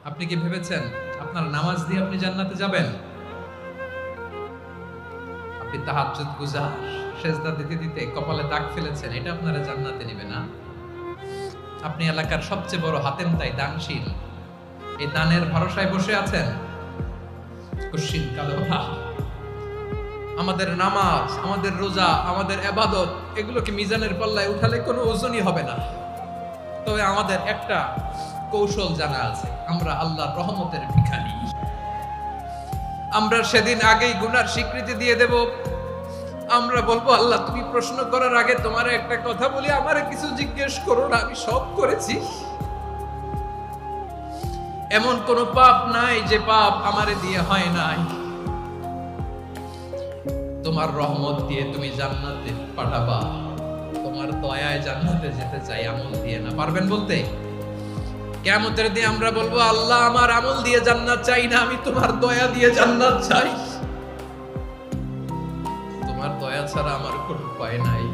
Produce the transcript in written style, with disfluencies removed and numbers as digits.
আপনি কি ভেবেছেন আপনার নামাজ দিয়ে আপনি জান্নাতে যাবেন? আপনি তাহাজ্জুদ গুজার, সেজদা দিতে দিতে কপালে দাগ ফেলেছেন, এটা আপনারা জান্নাতে নেবে না। আপনি এলাকার সবচেয়ে বড় হাতেম তাই দানশীল, এই দানের ভরসায় বসে আছেন। কুশ্চিন কালো ভাব। আমাদের নামাজ, আমাদের রোজা, আমাদের ইবাদত, এগুলোকে মিজানের পাল্লায় উঠালে কোনো ওজনই হবে না। তবে আমাদের একটা কৌশল জানা আছে, আমরা আল্লাহর রহমতের ভিখারি। আমরা সেদিন আগেই গুনার স্বীকৃতি দিয়ে দেব। আমরা বলবো, আল্লাহ তুমি প্রশ্ন করার আগে তোমার একটা কথা বলি, আমারে কিছু জিজ্ঞেস করো না, আমি সব করেছি। এমন কোন পাপ নাই যে পাপ আমারে দিয়ে হয় নাই। তোমার রহমত দিয়ে তুমি জান্নাতে পাঠাবা, তোমার দয়ায় জান্নাতে যেতে চাই, আমল দিয়ে না। পারবেন বলতে? কিয়ামতের দিন আমরা বলবো, আল্লাহ আমার আমল দিয়ে জান্নাত চাই না, আমি তোমার দয়া দিয়ে জান্নাত চাই। তোমার দয়া ছাড়া আমার কোনো উপায় নাই।